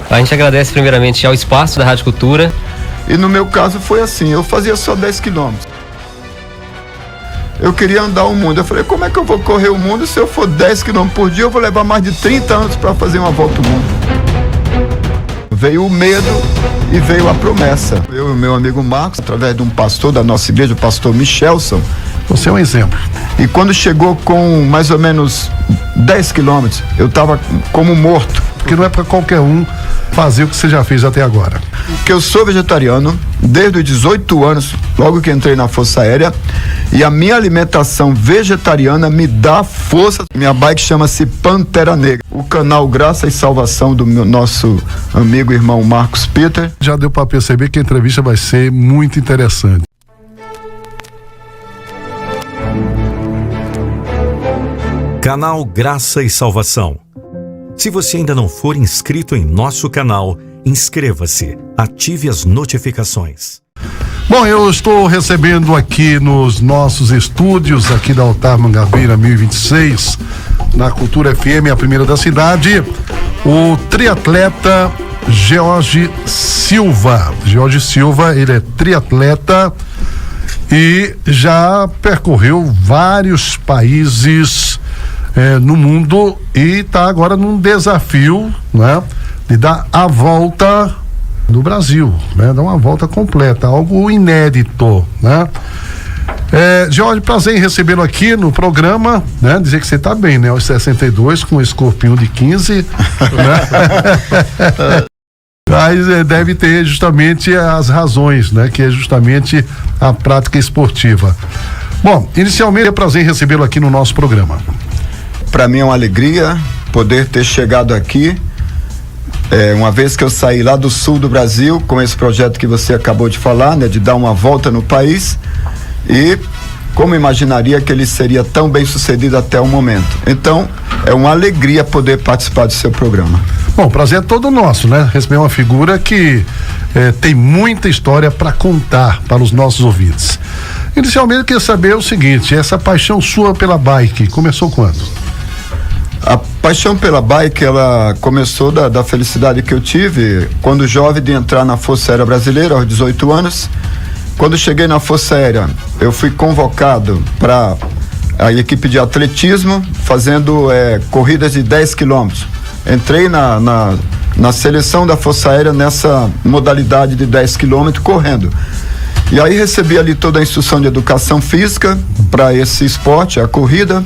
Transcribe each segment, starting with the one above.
A gente agradece primeiramente ao espaço da Rádio Cultura. E no meu caso foi assim, eu fazia só 10 quilômetros. Eu queria andar o mundo. Eu falei, como é que eu vou correr o mundo se eu for 10 quilômetros por dia? Eu vou levar mais de 30 anos para fazer uma volta ao mundo. Veio o medo e veio a promessa. Eu e o meu amigo Marcos, através de um pastor da nossa igreja, o pastor Michelson. Você é um exemplo. E quando chegou com mais ou menos 10 quilômetros, eu estava como morto. Porque não é para qualquer um fazer o que você já fez até agora. Porque eu sou vegetariano desde os 18 anos, logo que entrei na Força Aérea, e a minha alimentação vegetariana me dá força. Minha bike chama-se Pantera Negra. O canal Graça e Salvação do nosso amigo e irmão Marcos Peter. Já deu para perceber que a entrevista vai ser muito interessante. Canal Graça e Salvação. Se você ainda não for inscrito em nosso canal, inscreva-se, ative as notificações. Bom, eu estou recebendo aqui nos nossos estúdios, aqui da Altar Mangabeira 1026, na Cultura FM, a primeira da cidade, o triatleta George Silva. George Silva, ele é triatleta e já percorreu vários países no mundo e está agora num desafio, né, de dar a volta no Brasil, né, dar uma volta completa, algo inédito, né? Jorge, prazer em recebê-lo aqui no programa, né? Dizer que você está bem, né? Aos 62, com um escorpinho de 15, né? Mas deve ter justamente as razões, né? Que é justamente a prática esportiva. Bom, inicialmente é prazer em recebê-lo aqui no nosso programa. Para mim é uma alegria poder ter chegado aqui, uma vez que eu saí lá do sul do Brasil com esse projeto que você acabou de falar, né, de dar uma volta no país, e como imaginaria que ele seria tão bem sucedido até o momento. Então é uma alegria poder participar do seu programa. Bom, o prazer é todo nosso, né? Receber uma figura que tem muita história para contar para os nossos ouvintes. Inicialmente eu queria saber o seguinte: essa paixão sua pela bike começou quando? A paixão pela bike, ela começou da felicidade que eu tive quando jovem de entrar na Força Aérea Brasileira aos 18 anos. Quando cheguei na Força Aérea, eu fui convocado para a equipe de atletismo, fazendo corridas de 10 quilômetros. Entrei na seleção da Força Aérea nessa modalidade de 10 quilômetros correndo. E aí recebi ali toda a instrução de educação física para esse esporte, a corrida,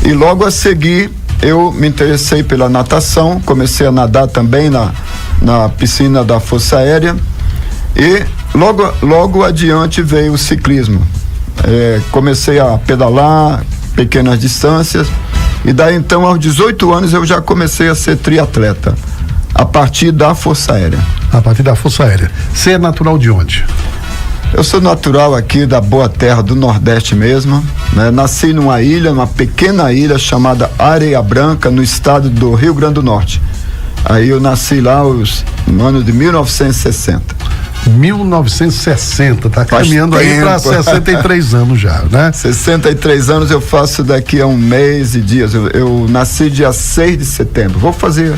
e logo a seguir eu me interessei pela natação, comecei a nadar também na piscina da Força Aérea, e logo adiante veio o ciclismo. Comecei a pedalar pequenas distâncias, e daí então aos 18 anos eu já comecei a ser triatleta, a partir da Força Aérea. A partir da Força Aérea. Você é natural de onde? Eu sou natural aqui da boa terra do Nordeste mesmo, né? Nasci numa ilha, numa pequena ilha chamada Areia Branca, no estado do Rio Grande do Norte. Aí eu nasci lá no ano de 1960. 1960, tá caminhando aí para 63 anos já, né? 63 anos eu faço daqui a um mês e dias. Eu nasci dia 6 de setembro. Vou fazer...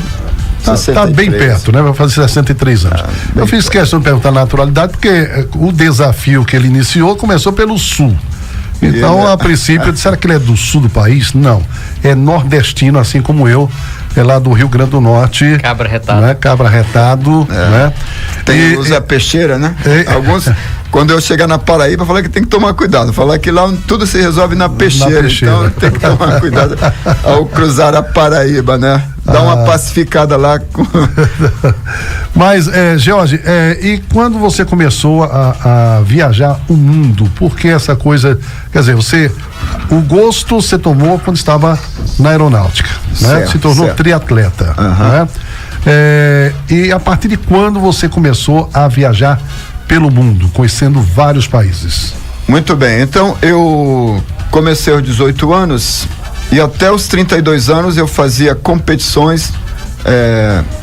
Tá bem perto, né? Vai fazer 63 anos. Eu fiz questão de perguntar a naturalidade porque o desafio que ele iniciou começou pelo sul. Então, a princípio, será que ele é do sul do país? Não. É nordestino, assim como eu. É lá do Rio Grande do Norte. Cabra retado. Né? Cabra retado, né? Usa peixeira, né? Alguns, quando eu chegar na Paraíba, falar que tem que tomar cuidado. Falar que lá tudo se resolve na peixeira. Então tem que tomar cuidado ao cruzar a Paraíba, né? Dá uma pacificada lá. Mas, Jorge, e quando você começou a viajar o mundo, por que essa coisa, quer dizer, o gosto você tomou quando estava na aeronáutica, né? Se tornou triatleta, né? E a partir de quando você começou a viajar pelo mundo, conhecendo vários países? Muito bem, então eu comecei aos 18 anos e até os 32 anos eu fazia competições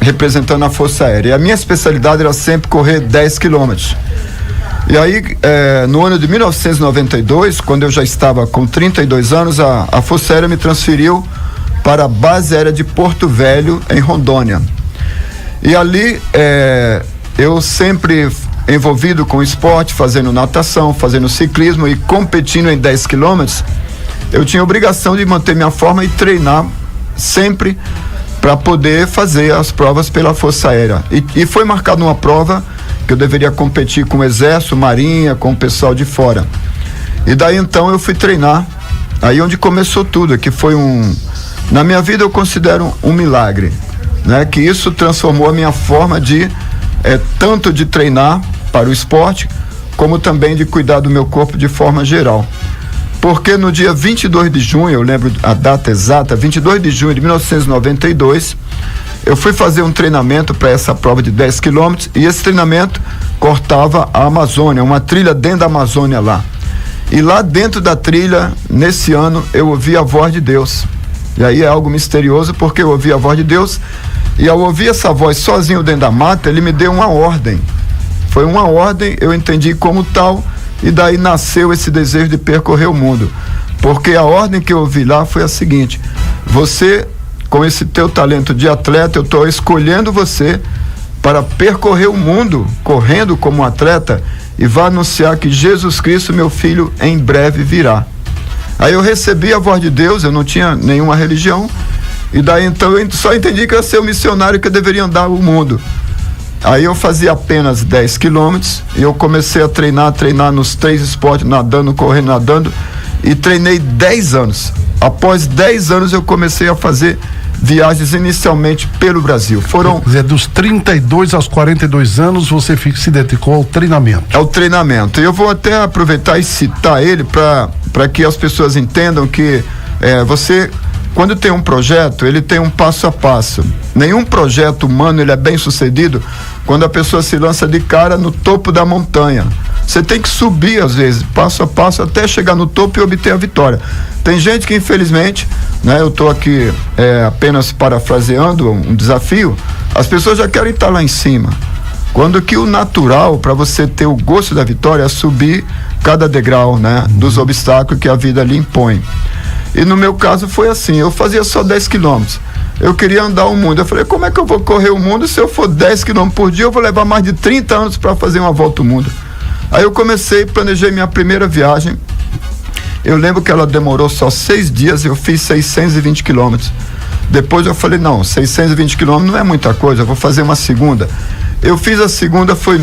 representando a Força Aérea. E a minha especialidade era sempre correr 10 quilômetros. E aí, no ano de 1992, quando eu já estava com 32 anos, a Força Aérea me transferiu para a base aérea de Porto Velho, em Rondônia. E ali, eu sempre envolvido com esporte, fazendo natação, fazendo ciclismo e competindo em 10 quilômetros, eu tinha obrigação de manter minha forma e treinar sempre para poder fazer as provas pela Força Aérea. E foi marcada uma prova que eu deveria competir com o Exército, Marinha, com o pessoal de fora. E daí então eu fui treinar, aí onde começou tudo, que foi na minha vida eu considero um milagre, né? Que isso transformou a minha forma de, tanto de treinar para o esporte, como também de cuidar do meu corpo de forma geral. Porque no dia 22 de junho, eu lembro a data exata, 22 de junho de 1992, eu fui fazer um treinamento para essa prova de 10 quilômetros e esse treinamento cortava a Amazônia, uma trilha dentro da Amazônia lá. E lá dentro da trilha, nesse ano, eu ouvi a voz de Deus. E aí é algo misterioso, porque eu ouvi a voz de Deus e ao ouvir essa voz sozinho dentro da mata, ele me deu uma ordem. Foi uma ordem, eu entendi como tal, e daí nasceu esse desejo de percorrer o mundo. Porque a ordem que eu ouvi lá foi a seguinte: você, com esse teu talento de atleta, eu estou escolhendo você para percorrer o mundo, correndo como um atleta, e vai anunciar que Jesus Cristo, meu filho, em breve virá. Aí eu recebi a voz de Deus, eu não tinha nenhuma religião, e daí então eu só entendi que eu ia ser o missionário que eu deveria andar o mundo. Aí eu fazia apenas 10 quilômetros e eu comecei a treinar nos 3 esportes, nadando, correndo, nadando, e treinei 10 anos. Após 10 anos eu comecei a fazer viagens inicialmente pelo Brasil. Foram... Quer dizer, dos 32 aos 42 anos você se dedicou ao treinamento. Ao treinamento. E eu vou até aproveitar e citar ele para que as pessoas entendam que você... Quando tem um projeto, ele tem um passo a passo. Nenhum projeto humano ele é bem sucedido quando a pessoa se lança de cara no topo da montanha. Você tem que subir, às vezes, passo a passo, até chegar no topo e obter a vitória. Tem gente que, infelizmente, né, eu estou aqui apenas parafraseando um desafio, as pessoas já querem estar lá em cima. Quando que o natural, para você ter o gosto da vitória, é subir cada degrau, né, dos obstáculos que a vida lhe impõe. E no meu caso foi assim, eu fazia só 10 quilômetros. Eu queria andar o mundo. Eu falei, como é que eu vou correr o mundo se eu for 10 quilômetros por dia? Eu vou levar mais de 30 anos para fazer uma volta ao mundo. Aí eu planejei minha primeira viagem. Eu lembro que ela demorou só 6 dias, eu fiz 620 quilômetros. Depois eu falei, não, 620 quilômetros não é muita coisa, eu vou fazer uma segunda. Eu fiz a segunda, foi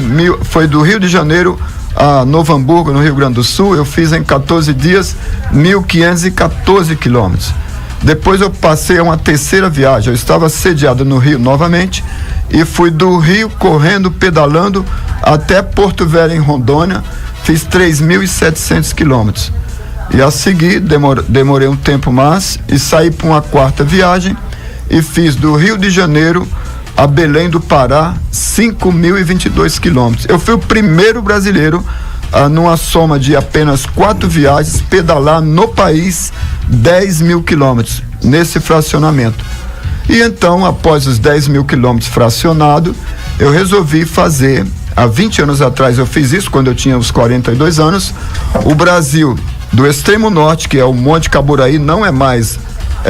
do Rio de Janeiro a Novo Hamburgo, no Rio Grande do Sul. Eu fiz em 14 dias 1.514 quilômetros. Depois eu passei a uma terceira viagem. Eu estava sediado no Rio novamente e fui do Rio correndo, pedalando até Porto Velho, em Rondônia. Fiz 3.700 quilômetros. E a seguir demorei um tempo mais e saí para uma quarta viagem e fiz do Rio de Janeiro a Belém do Pará 5.022 quilômetros. Eu fui o primeiro brasileiro numa soma de apenas 4 viagens, pedalar no país 10.000 quilômetros, nesse fracionamento. E então, após os 10.000 quilômetros fracionados, eu resolvi fazer, há 20 anos atrás eu fiz isso, quando eu tinha uns 42 anos, o Brasil do extremo norte, que é o Monte Caburaí, não é mais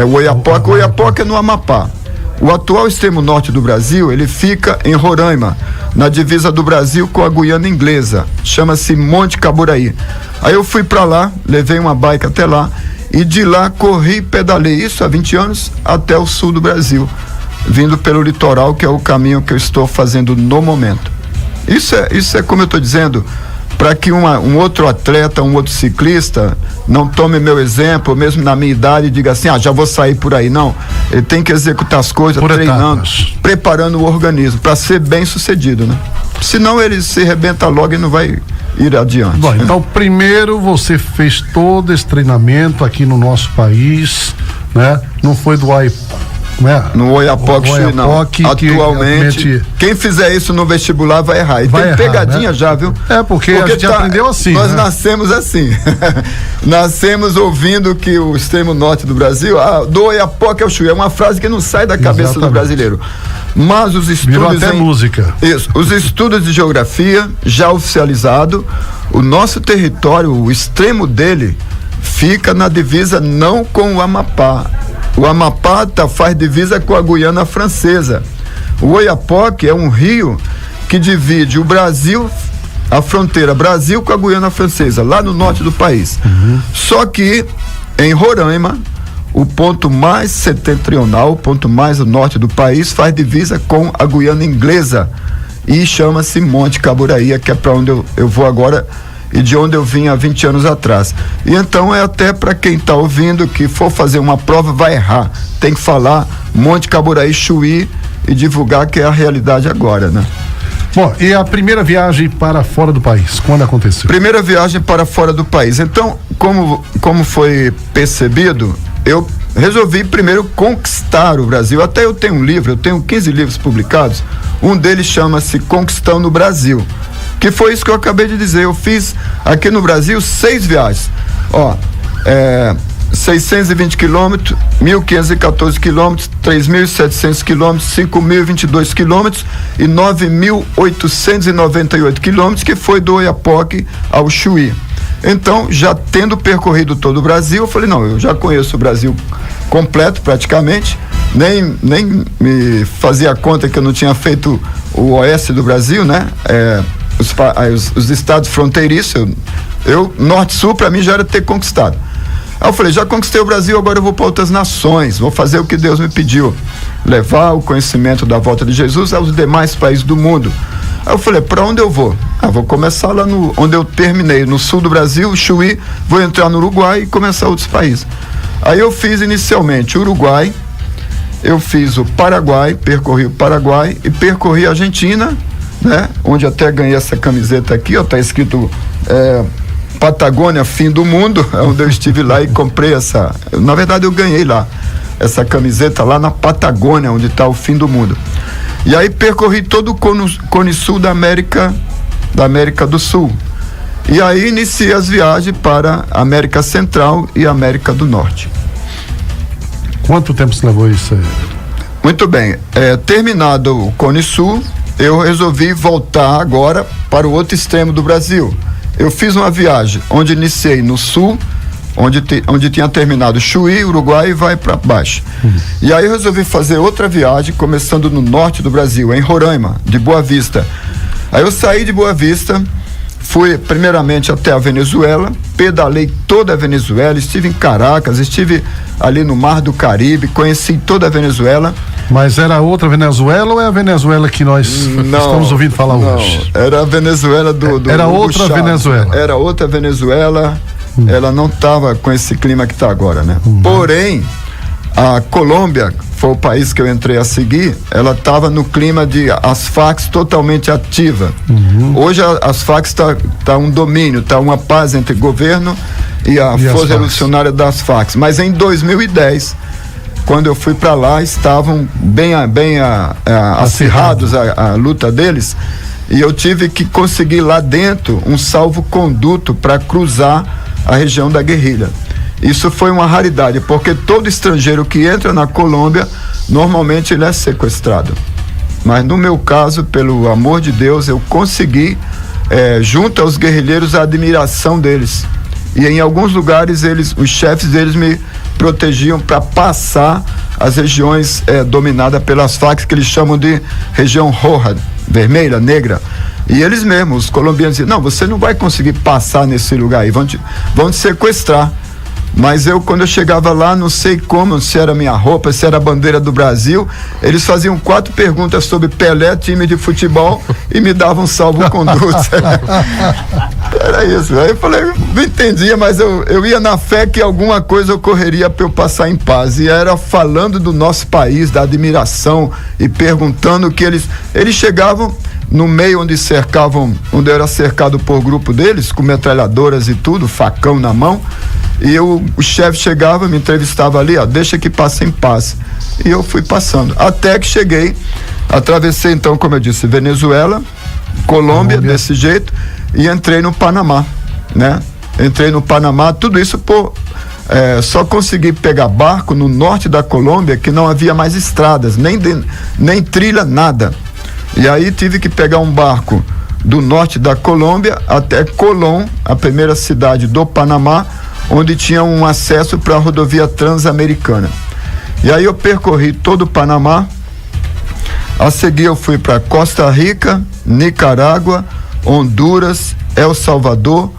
o Oiapoque. O Oiapoque é no Amapá. O atual extremo norte do Brasil, ele fica em Roraima, na divisa do Brasil com a Guiana Inglesa. Chama-se Monte Caburaí. Aí eu fui para lá, levei uma bike até lá e de lá corri e pedalei isso há 20 anos até o sul do Brasil, vindo pelo litoral, que é o caminho que eu estou fazendo no momento. Isso é como eu estou dizendo, para que um outro atleta, um outro ciclista não tome meu exemplo, mesmo na minha idade, e diga assim, já vou sair por aí. Não, ele tem que executar as coisas, treinando, preparando o organismo para ser bem sucedido, né? Senão ele se arrebenta logo e não vai ir adiante. Bom, então primeiro você fez todo esse treinamento aqui no nosso país, né? Não foi do no Oiapoque, não. Atualmente, quem fizer isso no vestibular vai errar. E tem errar, pegadinha, né? Já, viu? Porque a gente aprendeu assim. Nós nascemos assim. Nascemos ouvindo que o extremo norte do Brasil, do Oiapoque ao Chuí. É uma frase que não sai da cabeça do brasileiro. Mas os Virou estudos até música. Isso, os estudos de geografia já oficializado, o nosso território, o extremo dele fica na divisa não com o Amapá. O Amapá faz divisa com a Guiana Francesa. O Oiapoque é um rio que divide o Brasil, a fronteira Brasil com a Guiana Francesa, lá no norte do país. Só que em Roraima, o ponto mais setentrional, o ponto mais ao norte do país, faz divisa com a Guiana Inglesa e chama-se Monte Caburaía, que é para onde eu vou agora e de onde eu vim há 20 anos atrás. E então é até para quem está ouvindo que for fazer uma prova vai errar, tem que falar Monte Caburaí, Chuí e divulgar que é a realidade agora, né? Bom, e a primeira viagem para fora do país, quando aconteceu? Primeira viagem para fora do país. Então, como foi percebido, eu resolvi primeiro conquistar o Brasil. Até eu tenho um livro, eu tenho 15 livros publicados. Um deles chama-se Conquistando o Brasil, que foi isso que eu acabei de dizer. Eu fiz aqui no Brasil 6 viagens. 620 quilômetros, 1.514 quilômetros, 3.700 quilômetros, 5.022 quilômetros e 9.898 quilômetros, que foi do Oiapoque ao Chuí. Então, já tendo percorrido todo o Brasil, eu falei, não, eu já conheço o Brasil completo praticamente, nem me fazia conta que eu não tinha feito o oeste do Brasil, né? Os estados fronteiriços, eu norte-sul, para mim já era ter conquistado. Aí eu falei, já conquistei o Brasil, agora eu vou para outras nações, vou fazer o que Deus me pediu, levar o conhecimento da volta de Jesus aos demais países do mundo. Aí eu falei, para onde eu vou? Vou começar lá onde eu terminei, no sul do Brasil, Chuí, vou entrar no Uruguai e começar outros países. Aí eu fiz inicialmente o Uruguai, eu fiz o Paraguai, percorri o Paraguai e percorri a Argentina, né? Onde até ganhei essa camiseta aqui, ó, tá escrito Patagônia, fim do mundo, onde eu estive lá e comprei essa. Na verdade, eu ganhei lá essa camiseta lá na Patagônia, onde está o fim do mundo. E aí percorri todo o Cone Sul da América do Sul. E aí iniciei as viagens para a América Central e América do Norte. Quanto tempo se levou isso aí? Muito bem. Terminado o Cone Sul, eu resolvi voltar agora para o outro extremo do Brasil. Eu fiz uma viagem onde iniciei no sul, onde tinha terminado Chuí, Uruguai e vai para baixo. E aí eu resolvi fazer outra viagem, começando no norte do Brasil, em Roraima, de Boa Vista. Aí eu saí de Boa Vista, fui primeiramente até a Venezuela, pedalei toda a Venezuela, estive em Caracas, estive ali no Mar do Caribe, conheci toda a Venezuela. Mas era outra Venezuela ou é a Venezuela que nós estamos ouvindo falar hoje? Era a Venezuela do Era outra Chávez. Venezuela. Era outra Venezuela, ela não estava com esse clima que está agora, né? Porém, a Colômbia foi o país que eu entrei a seguir, ela estava no clima de as Farc totalmente ativa. Hoje as Farc tá um domínio, tá uma paz entre governo e a Força Revolucionária das Farc. Mas em 2010, quando eu fui para lá, estavam bem acirrados a luta deles, e eu tive que conseguir lá dentro um salvo-conduto para cruzar a região da guerrilha. Isso foi uma raridade, porque todo estrangeiro que entra na Colômbia, normalmente ele é sequestrado. Mas no meu caso, pelo amor de Deus, eu consegui, junto aos guerrilheiros, a admiração deles. E em alguns lugares, os chefes deles me protegiam para passar as regiões dominadas pelas Farc, que eles chamam de região roja, vermelha, negra. E eles mesmos, os colombianos, diziam, não, você não vai conseguir passar nesse lugar aí, vão te sequestrar. Mas quando eu chegava lá, não sei como, se era minha roupa, se era a bandeira do Brasil, eles faziam 4 perguntas sobre Pelé, time de futebol, e me davam salvo-conduto. Era isso. Aí eu falei, não entendia, mas eu ia na fé que alguma coisa ocorreria para eu passar em paz. E era falando do nosso país, da admiração, e perguntando que eles chegavam no meio onde eu era cercado por grupo deles, com metralhadoras e tudo, facão na mão. E o chefe chegava, me entrevistava ali, deixa que passe em paz. E eu fui passando, até que cheguei, atravessei então, como eu disse, Venezuela, Colômbia, desse jeito, e entrei no Panamá, né? Entrei no Panamá, tudo isso por só consegui pegar barco no norte da Colômbia, que não havia mais estradas, nem trilha, nada. E aí tive que pegar um barco do norte da Colômbia até Colón, a primeira cidade do Panamá, onde tinha um acesso para a rodovia transamericana. E aí eu percorri todo o Panamá. A seguir eu fui para Costa Rica, Nicarágua, Honduras, El Salvador,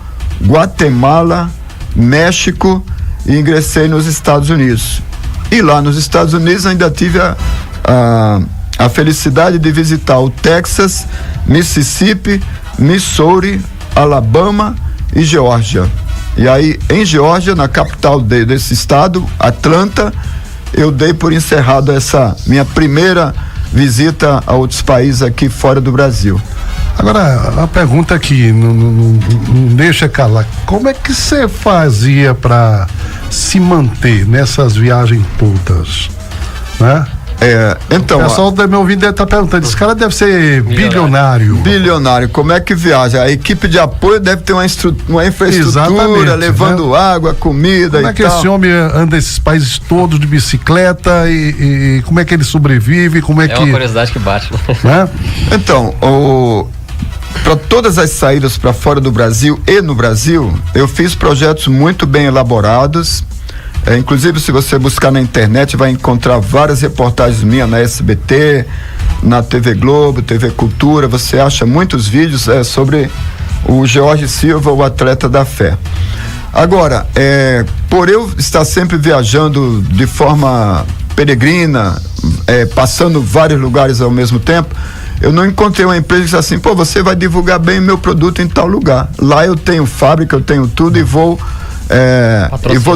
Guatemala, México e ingressei nos Estados Unidos. E lá nos Estados Unidos ainda tive a felicidade de visitar o Texas, Mississippi, Missouri, Alabama e Geórgia. E aí em Geórgia, na capital desse estado, Atlanta, eu dei por encerrado essa minha primeira visita a outros países aqui fora do Brasil. Agora, a pergunta aqui, não deixa calar, como é que você fazia para se manter nessas viagens todas, né? Então... O pessoal do meu ouvido deve estar perguntando, esse cara deve ser bilionário. Bilionário, como é que viaja? A equipe de apoio deve ter uma infraestrutura, exatamente, levando, né, água, comida e tal. Como é que esse homem anda esses países todos de bicicleta e como é que ele sobrevive, como é que... É uma curiosidade que bate, né? Então, para todas as saídas para fora do Brasil e no Brasil, eu fiz projetos muito bem elaborados. Inclusive, se você buscar na internet, vai encontrar várias reportagens minhas na SBT, na TV Globo, TV Cultura. Você acha muitos vídeos sobre o Jorge Silva, o atleta da fé. Agora, por eu estar sempre viajando de forma peregrina, passando vários lugares ao mesmo tempo, eu não encontrei uma empresa que disse assim, você vai divulgar bem o meu produto em tal lugar. Lá eu tenho fábrica, eu tenho tudo e vou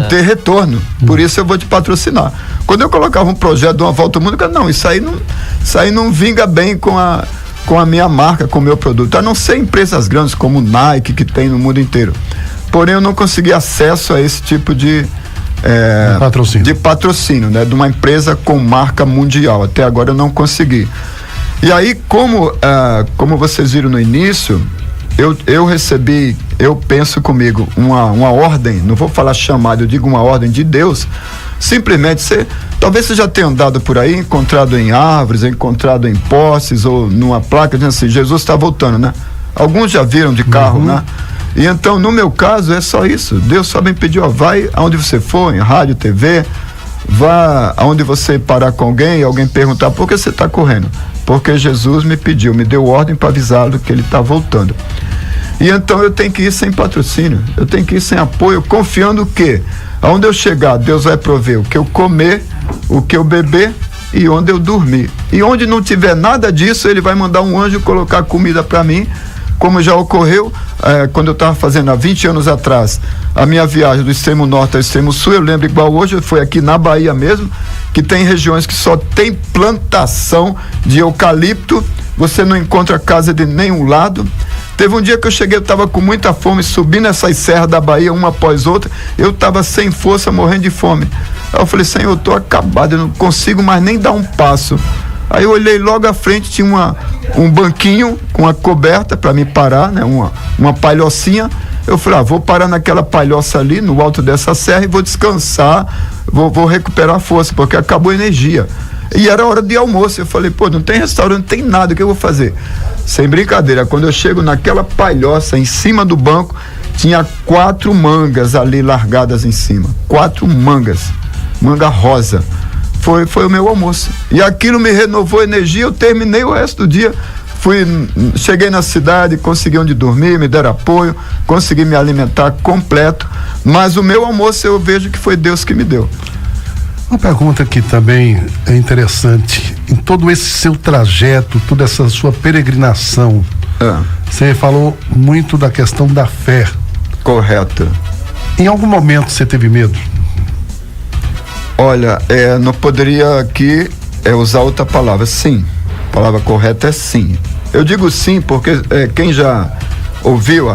ter retorno, por isso eu vou te patrocinar. Quando eu colocava um projeto de uma volta ao mundo, eu não, isso aí não vinga bem com a minha marca, com o meu produto, a não ser empresas grandes como Nike, que tem no mundo inteiro. Porém, eu não consegui acesso a esse tipo de patrocínio, né, de uma empresa com marca mundial. Até agora eu não consegui. E aí, como vocês viram no início, eu recebi, eu penso comigo, uma ordem, não vou falar chamada, eu digo uma ordem de Deus. Simplesmente, talvez você já tenha andado por aí, encontrado em árvores, encontrado em postes ou numa placa dizendo assim, Jesus está voltando, né? Alguns já viram de carro, né? E então, no meu caso, é só isso. Deus só me pediu, vai aonde você for, em rádio, TV, vá aonde você parar com alguém e alguém perguntar por que você está correndo. Porque Jesus me pediu, me deu ordem para avisá-lo que ele está voltando. E então eu tenho que ir sem patrocínio, eu tenho que ir sem apoio, confiando que aonde eu chegar, Deus vai prover o que eu comer, o que eu beber e onde eu dormir. E onde não tiver nada disso, ele vai mandar um anjo colocar comida para mim, como já ocorreu quando eu estava fazendo há 20 anos atrás a minha viagem do extremo norte ao extremo sul. Eu lembro igual hoje, foi aqui na Bahia mesmo, que tem regiões que só tem plantação de eucalipto, você não encontra casa de nenhum lado. Teve um dia que eu cheguei, eu estava com muita fome, subindo essas serras da Bahia, uma após outra, eu estava sem força, morrendo de fome. Aí eu falei, Senhor, eu estou acabado, eu não consigo mais nem dar um passo. Aí eu olhei logo à frente, tinha um banquinho com uma coberta para me parar, né? Uma palhocinha. Eu falei, vou parar naquela palhoça ali, no alto dessa serra, e vou descansar, vou recuperar força, porque acabou a energia. E era hora de almoço. Eu falei, não tem restaurante, não tem nada, o que eu vou fazer? Sem brincadeira, quando eu chego naquela palhoça, em cima do banco, tinha 4 mangas ali largadas em cima. 4 mangas, manga rosa. Foi o meu almoço. E aquilo me renovou energia, eu terminei o resto do dia. Cheguei na cidade, consegui onde dormir, me deram apoio, consegui me alimentar completo, mas o meu almoço eu vejo que foi Deus que me deu. Uma pergunta que também é interessante, em todo esse seu trajeto, toda essa sua peregrinação, você falou muito da questão da fé. Correto. Em algum momento você teve medo? Olha, não poderia aqui usar outra palavra. Sim, a palavra correta é sim. Eu digo sim porque quem já ouviu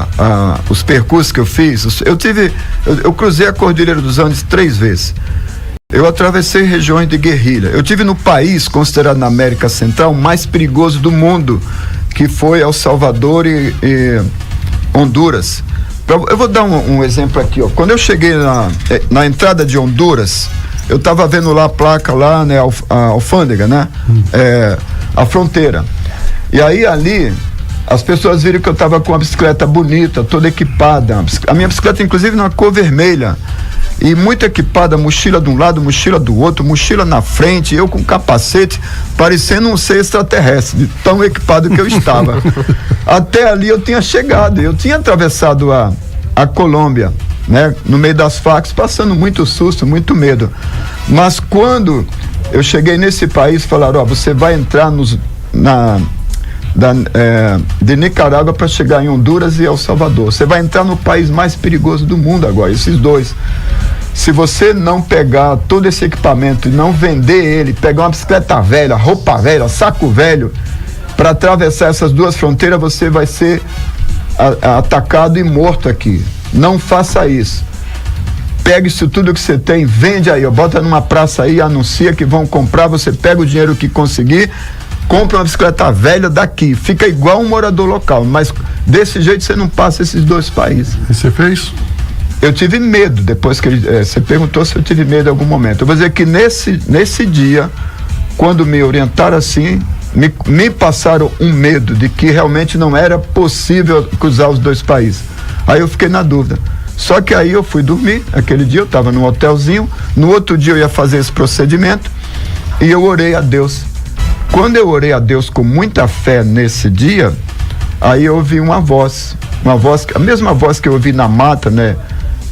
os percursos que eu fiz, eu cruzei a Cordilheira dos Andes 3 vezes. Eu atravessei regiões de guerrilha. Eu tive no país considerado na América Central o mais perigoso do mundo, que foi El Salvador e Honduras. Eu vou dar um exemplo aqui, ó. Quando eu cheguei na entrada de Honduras, eu tava vendo lá a placa lá, né, a alfândega, né? A fronteira. E aí ali, as pessoas viram que eu tava com uma bicicleta bonita, toda equipada. A minha bicicleta, inclusive, na cor vermelha. E muito equipada, mochila de um lado, mochila do outro, mochila na frente, eu com capacete, parecendo um ser extraterrestre, de tão equipado que eu estava. Até ali eu tinha chegado, eu tinha atravessado a Colômbia, né, no meio das facas, passando muito susto, muito medo. Mas quando eu cheguei nesse país, falaram, ó, você vai entrar de Nicarágua para chegar em Honduras e El Salvador. Você vai entrar no país mais perigoso do mundo agora, esses dois. Se você não pegar todo esse equipamento e não vender ele, pegar uma bicicleta velha, roupa velha, saco velho, para atravessar essas duas fronteiras, você vai ser atacado e morto aqui. Não faça isso. Pega isso tudo que você tem, vende aí, ó, bota numa praça aí, anuncia que vão comprar, você pega o dinheiro que conseguir, compra uma bicicleta velha daqui, fica igual um morador local, mas desse jeito você não passa esses dois países. E você fez? Eu tive medo, depois que você perguntou se eu tive medo em algum momento. Eu vou dizer que nesse dia, quando me orientaram assim, me passaram um medo de que realmente não era possível cruzar os dois países. Aí eu fiquei na dúvida. Só que aí eu fui dormir, aquele dia eu estava num hotelzinho, no outro dia eu ia fazer esse procedimento e eu orei a Deus. Quando eu orei a Deus com muita fé nesse dia, aí eu ouvi uma voz, a mesma voz que eu ouvi na mata, né?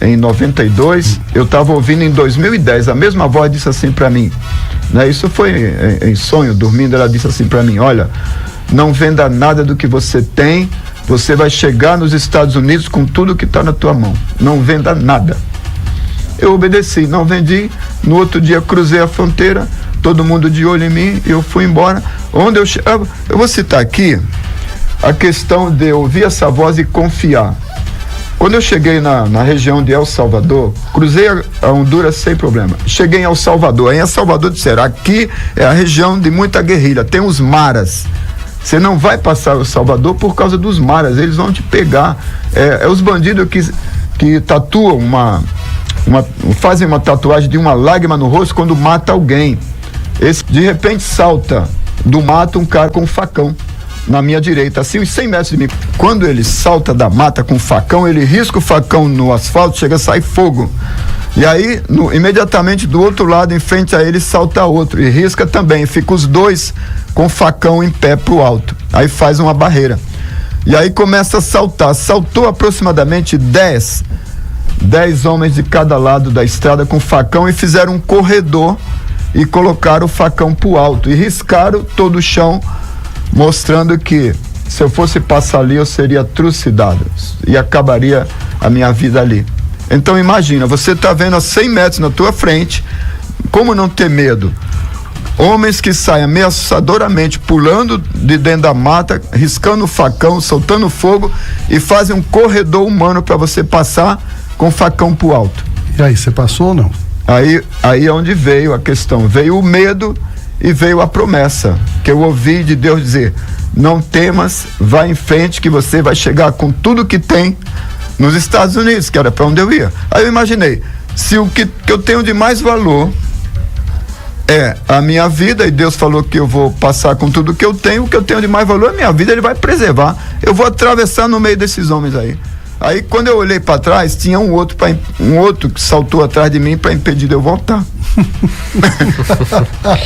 Em 92, eu estava ouvindo em 2010, a mesma voz disse assim para mim, né? Isso foi em sonho, dormindo, ela disse assim para mim, olha, não venda nada do que você tem, você vai chegar nos Estados Unidos com tudo que está na tua mão, não venda nada. Eu obedeci, não vendi, no outro dia cruzei a fronteira, todo mundo de olho em mim, eu fui embora. Eu vou citar aqui a questão de ouvir essa voz e confiar. Quando eu cheguei na região de El Salvador, cruzei a Honduras sem problema. Cheguei em El Salvador. Em El Salvador disseram, aqui é a região de muita guerrilha, tem os maras. Você não vai passar El Salvador por causa dos maras, eles vão te pegar. É os bandidos que tatuam fazem uma tatuagem de uma lágrima no rosto quando mata alguém. De repente salta do mato um cara com um facão na minha direita, assim, uns 100 metros de mim. Quando ele salta da mata com o facão, ele risca o facão no asfalto, chega a sair fogo. E aí, imediatamente do outro lado, em frente a ele, salta outro e risca também. Fica os dois com o facão em pé pro alto. Aí faz uma barreira. E aí começa a saltar. Saltou aproximadamente 10 homens de cada lado da estrada com facão e fizeram um corredor e colocaram o facão pro alto e riscaram todo o chão, mostrando que se eu fosse passar ali eu seria trucidado e acabaria a minha vida ali. Então imagina, você está vendo a 100 metros na tua frente, como não ter medo? Homens que saem ameaçadoramente pulando de dentro da mata, riscando o facão, soltando fogo e fazem um corredor humano para você passar com o facão pro alto. E aí, você passou ou não? Aí é onde veio a questão, veio o medo e veio a promessa que eu ouvi de Deus dizer, não temas, vai em frente que você vai chegar com tudo que tem nos Estados Unidos, que era para onde eu ia. Aí eu imaginei, se o que eu tenho de mais valor é a minha vida, e Deus falou que eu vou passar com tudo que eu tenho, o que eu tenho de mais valor é a minha vida, ele vai preservar, eu vou atravessar no meio desses homens aí. Aí quando eu olhei para trás, tinha um outro que saltou atrás de mim para impedir de eu voltar.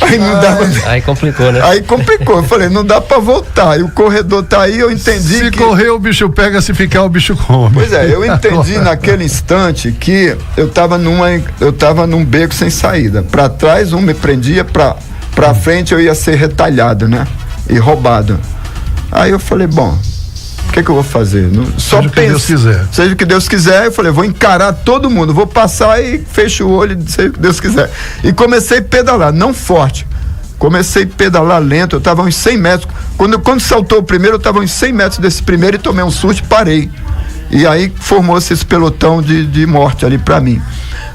Aí não dava. Aí complicou, né? Aí complicou. Eu falei, não dá para voltar. E o corredor tá aí, eu entendi. Se correr o bicho pega, se ficar o bicho come. Pois é, eu entendi naquele instante que eu tava num beco sem saída. Para trás um me prendia, para frente eu ia ser retalhado, né? E roubado. Aí eu falei, bom, o que eu vou fazer? Só seja o que Deus quiser. Seja o que Deus quiser. Eu falei, vou encarar todo mundo, vou passar e fecho o olho, seja o que Deus quiser. E comecei a pedalar, não forte. Comecei a pedalar lento, eu estava uns 100 metros. Quando saltou o primeiro, eu estava uns 100 metros desse primeiro e tomei um susto e parei. E aí formou-se esse pelotão de morte ali para mim.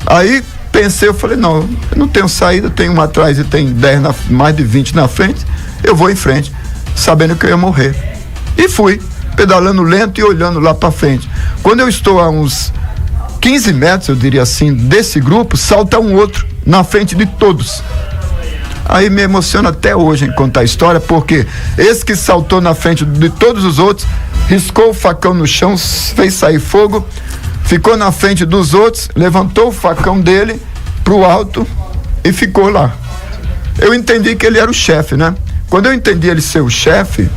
Aí pensei, eu falei, não, eu não tenho saída, tem uma atrás e tem 10, mais de 20 na frente, eu vou em frente, sabendo que eu ia morrer. E fui. pedalando lento e olhando lá para frente. Quando eu estou a uns 15 metros, eu diria assim, desse grupo, salta um outro na frente de todos. Aí me emociona até hoje em contar a história, porque esse que saltou na frente de todos os outros, riscou o facão no chão, fez sair fogo, ficou na frente dos outros, levantou o facão dele pro alto e ficou lá. Eu entendi que ele era o chefe, né? Quando eu entendi ele ser o chefe,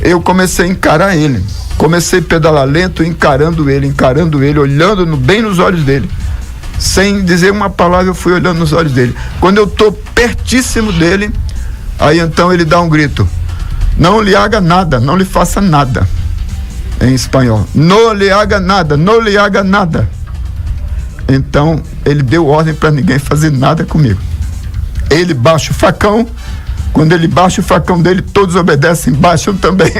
eu comecei a encarar ele. Comecei a pedalar lento, encarando ele, olhando bem nos olhos dele. Sem dizer uma palavra, eu fui olhando nos olhos dele. Quando eu tô pertíssimo dele, aí então ele dá um grito: não lhe haga nada, não lhe faça nada. Em espanhol: não lhe haga nada, não lhe haga nada. Então ele deu ordem para ninguém fazer nada comigo. Ele baixa o facão. Quando ele baixa o facão dele, todos obedecem, baixam também.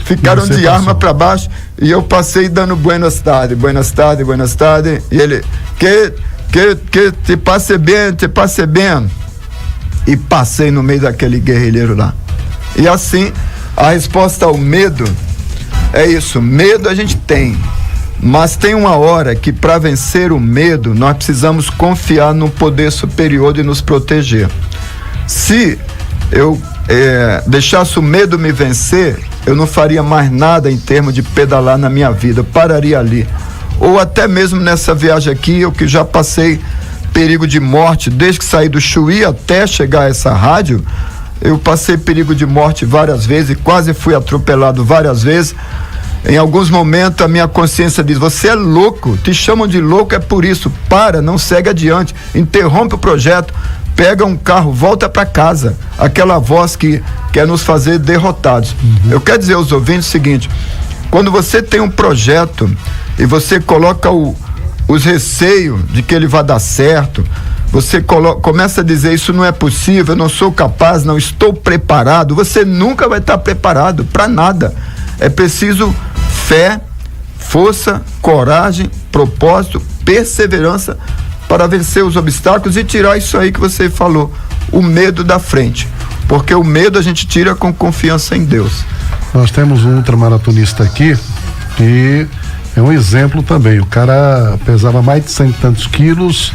Ficaram de arma para baixo. E eu passei dando buenas tardes. E ele: que te passe bem, te passe bem. E passei no meio daquele guerrilheiro lá. E assim, a resposta ao medo é isso: medo a gente tem, mas tem uma hora que para vencer o medo nós precisamos confiar no poder superior de nos proteger. Se eu deixasse o medo me vencer, eu não faria mais nada em termos de pedalar na minha vida, eu pararia ali. Ou até mesmo nessa viagem aqui, eu que já passei perigo de morte, desde que saí do Chuí até chegar a essa rádio, eu passei perigo de morte várias vezes, quase fui atropelado várias vezes. Em alguns momentos a minha consciência diz: você é louco, te chamam de louco, é por isso, para, não segue adiante, interrompe o projeto, pega um carro, volta para casa. Aquela voz que quer nos fazer derrotados. Eu quero dizer aos ouvintes o seguinte: quando você tem um projeto e você coloca os receios de que ele vai dar certo, você começa a dizer: isso não é possível, eu não sou capaz, não estou preparado. Você nunca vai estar preparado para nada. É preciso fé, força, coragem, propósito, perseverança para vencer os obstáculos e tirar isso aí que você falou, o medo da frente. Porque o medo a gente tira com confiança em Deus. Nós temos um ultramaratonista aqui que é um exemplo também. O cara pesava mais de 100 e tantos quilos.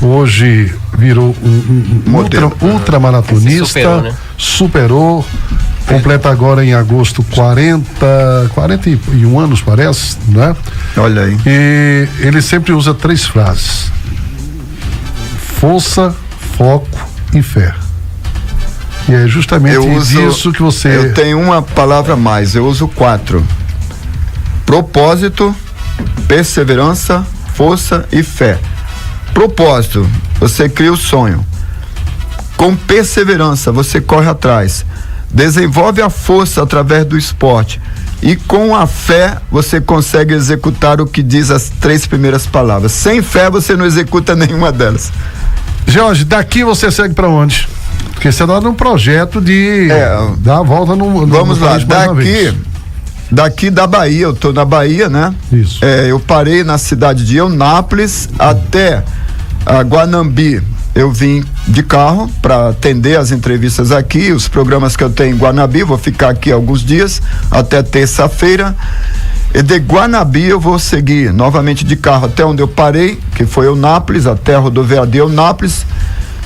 Hoje virou um ultramaratonista. Superou. Completa agora em agosto 41 anos, parece, né? Olha aí. E ele sempre usa 3 frases: força, foco e fé. E é justamente isso que você... Eu tenho uma palavra a mais, eu uso 4: propósito, perseverança, força e fé. Propósito, você cria o sonho. Com perseverança, você corre atrás. Desenvolve a força através do esporte. E com a fé, você consegue executar o que diz as 3 primeiras palavras. Sem fé, você não executa nenhuma delas. Jorge, daqui você segue para onde? Porque você está num projeto de dar a volta no vamos lá, daqui da Bahia, eu tô na Bahia, né? Isso. Eu parei na cidade de Eunápolis até a Guanambi. Eu vim de carro para atender as entrevistas aqui, os programas que eu tenho em Guanambi. Vou ficar aqui alguns dias, até terça-feira. E de Guanambi eu vou seguir novamente de carro até onde eu parei, que foi Eunápolis, até a rodoviária de Eunápolis.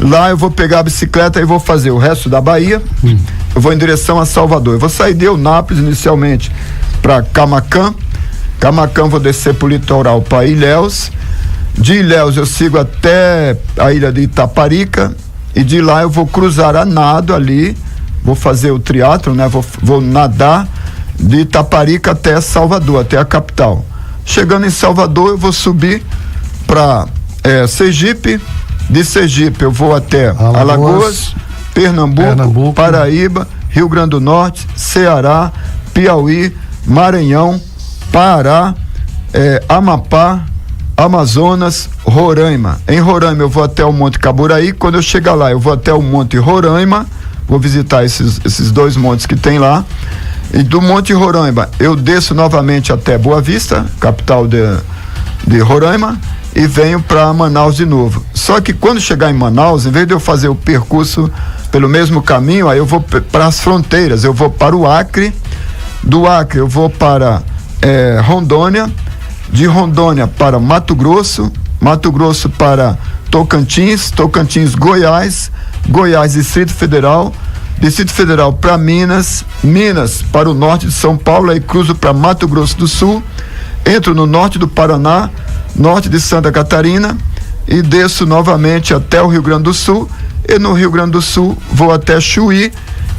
Lá eu vou pegar a bicicleta e vou fazer o resto da Bahia. Eu vou em direção a Salvador. Eu vou sair de Eunápolis inicialmente para Camaquã. Camaquã vou descer para o litoral para Ilhéus. De Ilhéus eu sigo até a ilha de Itaparica e de lá eu vou cruzar a nado ali, vou fazer o triatlo, né? Vou nadar de Itaparica até Salvador, até a capital. Chegando em Salvador eu vou subir para Sergipe. De Sergipe eu vou até Alagoas, Pernambuco, Paraíba, Rio Grande do Norte, Ceará, Piauí, Maranhão, Pará, Amapá, Amazonas, Roraima. Em Roraima eu vou até o Monte Caburaí. Quando eu chegar lá eu vou até o Monte Roraima, vou visitar esses 2 montes que tem lá. E do Monte Roraima eu desço novamente até Boa Vista, capital de Roraima, e venho para Manaus de novo. Só que quando chegar em Manaus, em vez de eu fazer o percurso pelo mesmo caminho, aí eu vou para as fronteiras, eu vou para o Acre, Do Acre eu vou para Rondônia, de Rondônia para Mato Grosso, Mato Grosso para Tocantins, Tocantins Goiás, Goiás Distrito Federal, Distrito Federal para Minas, Minas para o norte de São Paulo, aí cruzo para Mato Grosso do Sul, entro no norte do Paraná, norte de Santa Catarina e desço novamente até o Rio Grande do Sul, e no Rio Grande do Sul vou até Chuí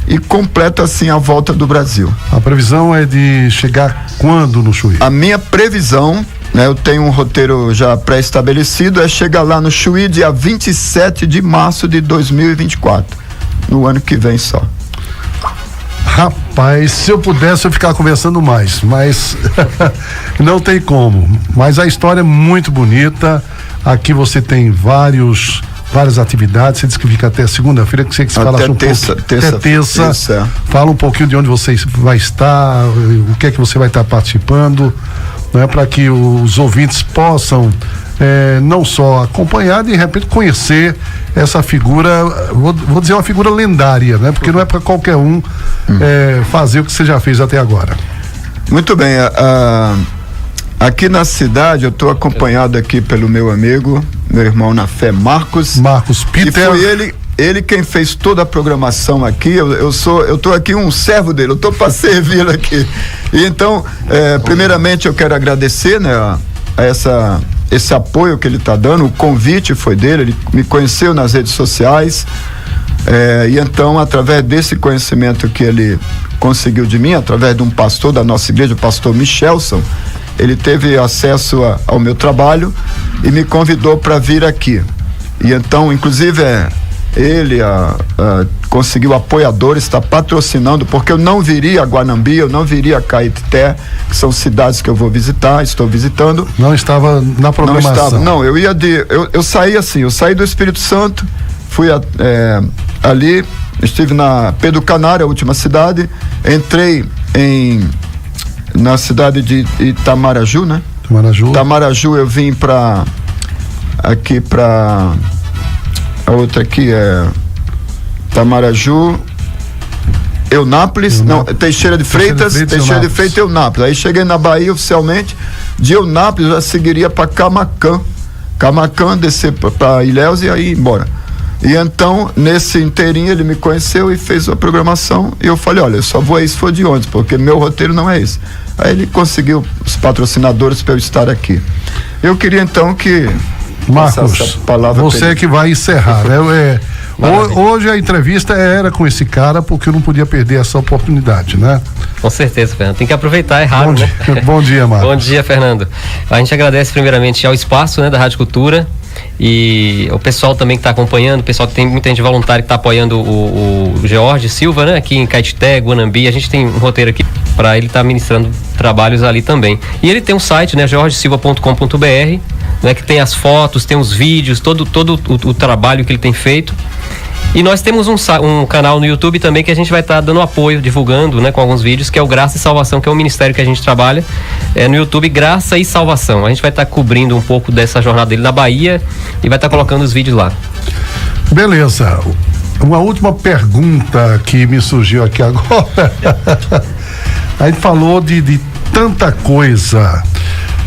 e completo assim a volta do Brasil. A previsão é de chegar quando no Chuí? A minha previsão, né, eu tenho um roteiro já pré-estabelecido, é chegar lá no Chuí dia 27 de março de 2024, no ano que vem só. Rapaz, se eu pudesse eu ficar conversando mais, mas não tem como. Mas a história é muito bonita. Aqui você tem várias atividades. Você disse que fica até segunda-feira, que você que fala um terça. Fala um pouquinho de onde você vai estar, o que é que você vai estar participando, né, para que os ouvintes possam não só acompanhar, de repente conhecer essa figura, vou dizer uma figura lendária, né? Porque não é para qualquer um fazer o que você já fez até agora. Muito bem, aqui na cidade eu estou acompanhado aqui pelo meu amigo, meu irmão na fé, Marcos Peter. E foi ele quem fez toda a programação aqui. Eu estou aqui um servo dele, eu estou para servi-lo aqui. E então, primeiramente eu quero agradecer, né, a esse apoio que ele está dando. O convite foi dele, ele me conheceu nas redes sociais, e então, através desse conhecimento que ele conseguiu de mim, através de um pastor da nossa igreja, o pastor Michelson, ele teve acesso ao meu trabalho e me convidou para vir aqui. E então, inclusive, ele conseguiu apoiadores, está patrocinando, porque eu não viria a Guanambi, eu não viria a Caetité, que são cidades que eu vou visitar, estou visitando. Não estava na programação? Eu saí assim, eu saí do Espírito Santo, fui ali, estive na Pedro Canário, a última cidade, entrei na cidade de Itamaraju, né? Itamaraju eu vim para a outra aqui Itamaraju, Eunápolis, Teixeira de Freitas, Eunápolis. Aí cheguei na Bahia oficialmente, de Eunápolis eu já seguiria para Camaquã, descer para Ilhéus e aí ir embora. E então, nesse inteirinho, ele me conheceu e fez a programação, e eu falei, olha, eu só vou aí se for de ônibus, porque meu roteiro não é esse. Aí ele conseguiu os patrocinadores para eu estar aqui. Eu queria então que Marcos, você é que vai encerrar, né? Hoje a entrevista era com esse cara, porque eu não podia perder essa oportunidade, né? Com certeza, Fernando. Tem que aproveitar, é raro, né? Bom dia, Marcos. Bom dia, Fernando. A gente agradece primeiramente ao espaço, né, da Rádio Cultura, e o pessoal também que está acompanhando, o pessoal que tem muita gente voluntária que está apoiando o George Silva, né, aqui em Caetité, Guanambi. A gente tem um roteiro aqui para ele estar ministrando trabalhos ali também. E ele tem um site, né, georgesilva.com.br, né, que tem as fotos, tem os vídeos, todo o trabalho que ele tem feito. E nós temos um canal no YouTube também que a gente vai estar dando apoio, divulgando, né, com alguns vídeos, que é o Graça e Salvação, que é o ministério que a gente trabalha no YouTube, Graça e Salvação. A gente vai estar cobrindo um pouco dessa jornada dele na Bahia e vai estar colocando os vídeos lá. Beleza. Uma última pergunta que me surgiu aqui agora. A gente falou de tanta coisa.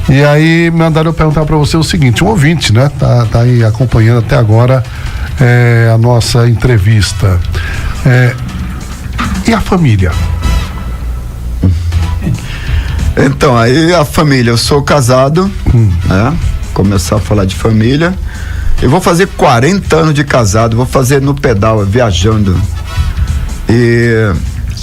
E aí mandaram eu perguntar para você o seguinte: um ouvinte, né, tá aí acompanhando até agora a nossa entrevista. E a família? Então, aí a família, eu sou casado, né? Começar a falar de família. Eu vou fazer 40 anos de casado, vou fazer no pedal, viajando. E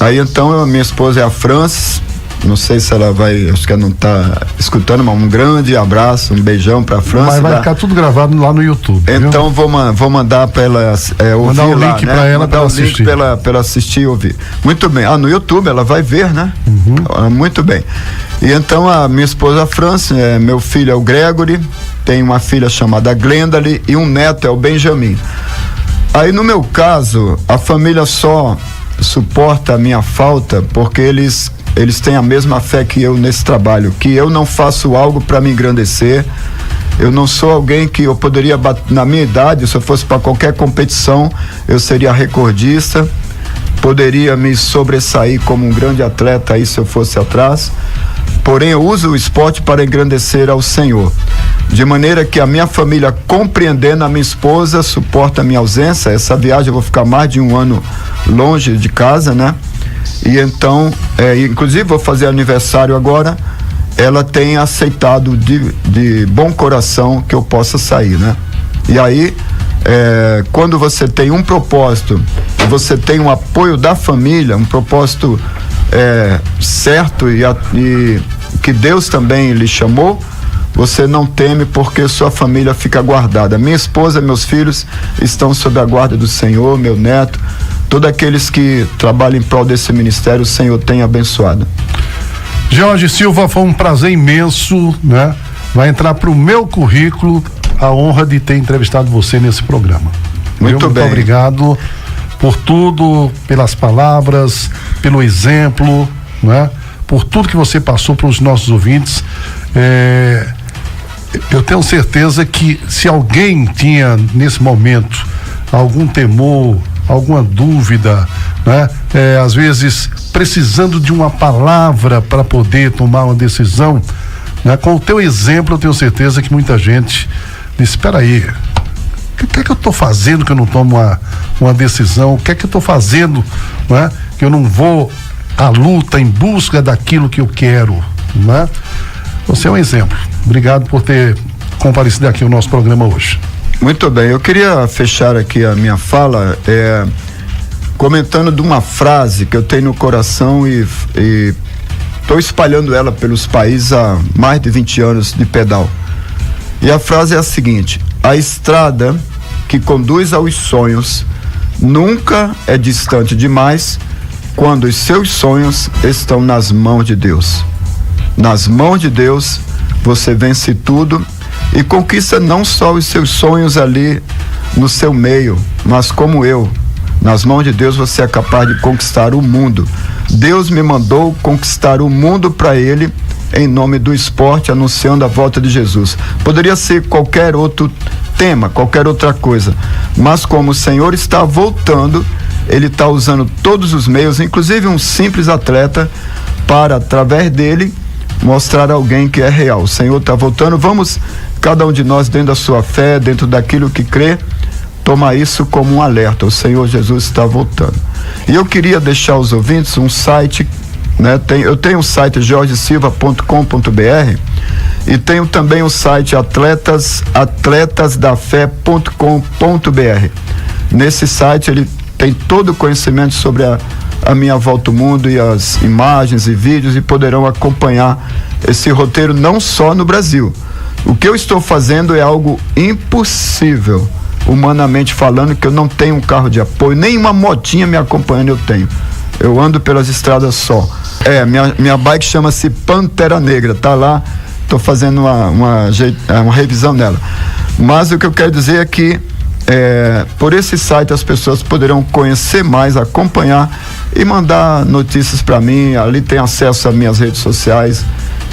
aí então a minha esposa é a Francis. Não sei se ela vai, acho que ela não está escutando, mas um grande abraço, um beijão para a França. Mas vai ficar tudo gravado lá no YouTube. Então vou mandar para ela ouvir mandar o lá, link né? para ela, para ela assistir. Para ela assistir e ouvir. Muito bem. No YouTube ela vai ver, né? Muito bem. E então a minha esposa França, meu filho é o Gregory, tem uma filha chamada Glendale e um neto é o Benjamin. Aí no meu caso, a família só suporta a minha falta porque eles têm a mesma fé que eu nesse trabalho, que eu não faço algo para me engrandecer. Eu não sou alguém que eu poderia na minha idade, se eu fosse para qualquer competição, eu seria recordista. poderia me sobressair como um grande atleta aí se eu fosse atrás. Porém, eu uso o esporte para engrandecer ao Senhor. De maneira que a minha família, compreendendo, a minha esposa suporta a minha ausência. Essa viagem eu vou ficar mais de 1 ano longe de casa, né? E então, inclusive vou fazer aniversário agora. Ela tem aceitado de bom coração que eu possa sair, né? E aí, quando você tem um propósito, você tem um apoio da família, um propósito certo e que Deus também lhe chamou, você não teme porque sua família fica guardada. Minha esposa, meus filhos estão sob a guarda do Senhor, meu neto, todos aqueles que trabalham em prol desse ministério, o Senhor tem abençoado. Jorge Silva, foi um prazer imenso, né? Vai entrar para o meu currículo a honra de ter entrevistado você nesse programa. Muito bem. Muito obrigado por tudo, pelas palavras, pelo exemplo, né? Por tudo que você passou para os nossos ouvintes. Eu tenho certeza que se alguém tinha nesse momento algum temor, alguma dúvida, né? Às vezes precisando de uma palavra para poder tomar uma decisão, né? Com o teu exemplo eu tenho certeza que muita gente diz, espera aí, o que é que eu estou fazendo que eu não tomo uma decisão? O que é que eu estou fazendo, né? Que eu não vou à luta em busca daquilo que eu quero, né? Você é um exemplo. Obrigado por ter comparecido aqui ao nosso programa hoje. Muito bem, eu queria fechar aqui a minha fala comentando de uma frase que eu tenho no coração e estou espalhando ela pelos países há mais de 20 anos de pedal. E a frase é a seguinte: a estrada que conduz aos sonhos nunca é distante demais quando os seus sonhos estão nas mãos de Deus. Nas mãos de Deus você vence tudo e conquista não só os seus sonhos ali no seu meio, mas como eu, nas mãos de Deus você é capaz de conquistar o mundo. Deus me mandou conquistar o mundo para Ele em nome do esporte, anunciando a volta de Jesus. Poderia ser qualquer outro tema, qualquer outra coisa, mas como o Senhor está voltando, Ele está usando todos os meios, inclusive um simples atleta, para através dele mostrar a alguém que é real. O Senhor está voltando. Vamos, cada um de nós, dentro da sua fé, dentro daquilo que crê, tomar isso como um alerta. O Senhor Jesus está voltando. E eu queria deixar aos ouvintes um site, né? Eu tenho um site jorgesilva.com.br e tenho também o site atletasdafé.com.br. Nesse site ele tem todo o conhecimento sobre a minha volta ao mundo e as imagens e vídeos, e poderão acompanhar esse roteiro não só no Brasil. O que eu estou fazendo é algo impossível, humanamente falando, que eu não tenho um carro de apoio, nem uma motinha me acompanhando eu tenho. Eu ando pelas estradas só. Minha bike chama-se Pantera Negra, tá lá, estou fazendo uma revisão dela. Mas o que eu quero dizer é que por esse site as pessoas poderão conhecer mais, acompanhar e mandar notícias para mim. Ali tem acesso às minhas redes sociais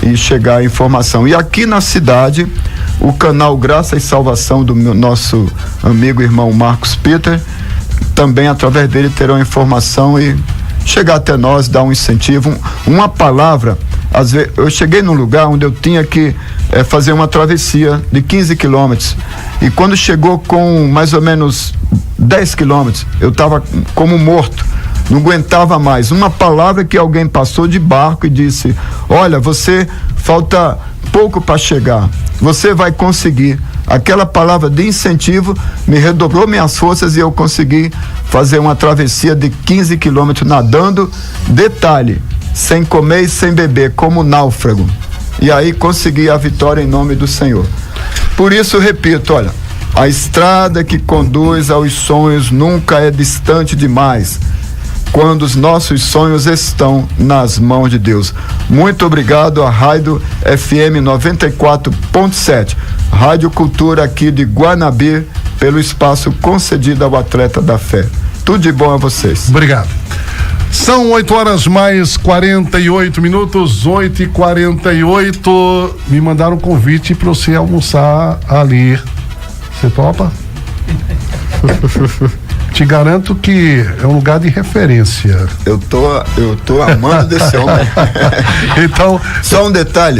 e chegar a informação. E aqui na cidade, o canal Graça e Salvação do nosso amigo irmão Marcos Peter, também através dele terão informação e chegar até nós, dar um incentivo, uma palavra. Às vezes, eu cheguei num lugar onde eu tinha que fazer uma travessia de 15 quilômetros, e quando chegou com mais ou menos 10 quilômetros, eu estava como morto, não aguentava mais. Uma palavra que alguém passou de barco e disse: olha, você falta pouco para chegar, você vai conseguir. Aquela palavra de incentivo me redobrou minhas forças e eu consegui fazer uma travessia de 15 quilômetros nadando, detalhe, sem comer e sem beber, como náufrago. E aí consegui a vitória em nome do Senhor. Por isso eu repito, olha, a estrada que conduz aos sonhos nunca é distante demais quando os nossos sonhos estão nas mãos de Deus. Muito obrigado à Rádio FM 94.7, Rádio Cultura aqui de Guanabí, pelo espaço concedido ao Atleta da Fé. Tudo de bom a vocês. Obrigado. São 8h mais 48 minutos, 8h48. Me mandaram um convite para você almoçar ali. Você topa? te garanto que é um lugar de referência. Eu tô amando desse homem. Então, só um detalhe,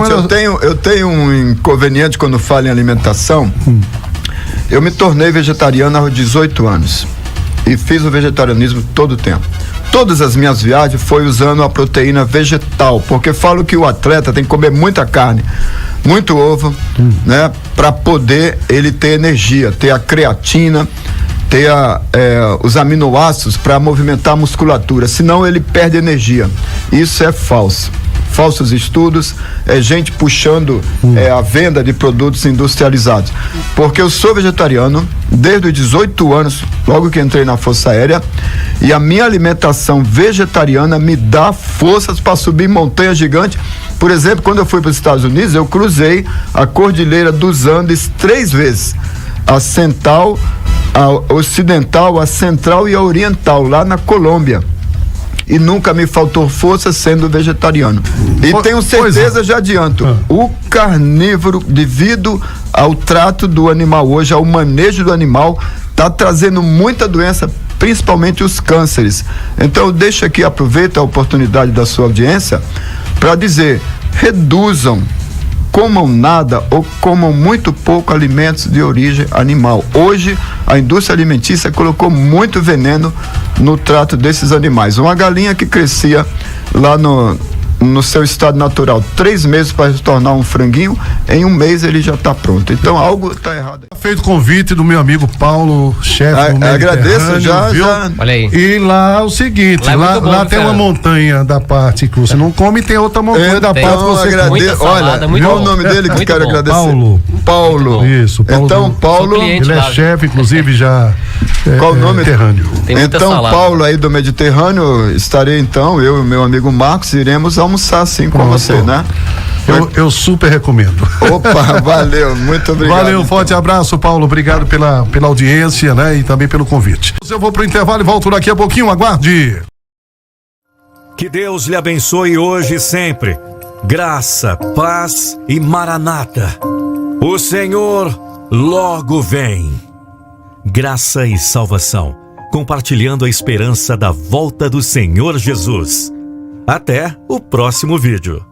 eu tenho um inconveniente quando falo em alimentação. Eu me tornei vegetariano aos 18 anos e fiz o vegetarianismo todo o tempo. Todas as minhas viagens foi usando a proteína vegetal, porque falo que o atleta tem que comer muita carne, muito ovo, né, para poder ele ter energia, ter a creatina, ter os aminoácidos para movimentar a musculatura, senão ele perde energia. Isso é falso. Falsos estudos, gente puxando a venda de produtos industrializados. Porque eu sou vegetariano desde os 18 anos, logo que entrei na Força Aérea, e a minha alimentação vegetariana me dá forças para subir montanhas gigantes. Por exemplo, quando eu fui para os Estados Unidos, eu cruzei a Cordilheira dos Andes 3 vezes. A central, a ocidental, a central e a oriental, lá na Colômbia. E nunca me faltou força sendo vegetariano. E tenho certeza, já adianto, o carnívoro, devido ao trato do animal hoje, ao manejo do animal, está trazendo muita doença, principalmente os cânceres. Então eu deixo aqui, aproveito a oportunidade da sua audiência para dizer, reduzam, comam nada ou comam muito pouco alimentos de origem animal. Hoje a indústria alimentícia colocou muito veneno no trato desses animais. Uma galinha que crescia lá no seu estado natural 3 meses para se tornar um franguinho, em 1 mês ele já está pronto. Então algo está errado. Feito o convite do meu amigo Paulo, chefe do agradeço já. Olha aí. E lá é o seguinte, lá tem uma montanha da parte que você não come e tem outra montanha da parte que você come. Olha, viu o nome dele que quero agradecer? Paulo. Isso, Paulo. Então, Paulo, ele é chefe, inclusive, já qual o nome? Mediterrâneo. Então, salada. Paulo aí do Mediterrâneo, estarei então, eu e meu amigo Marcos, iremos almoçar assim com você, né? Eu super recomendo. Opa, valeu, muito obrigado. Valeu, forte abraço, Paulo, obrigado pela audiência, né? E também pelo convite. Eu vou pro intervalo e volto daqui a pouquinho, aguarde. Que Deus lhe abençoe hoje e sempre. Graça, paz e maranata. O Senhor logo vem. Graça e salvação, compartilhando a esperança da volta do Senhor Jesus. Até o próximo vídeo.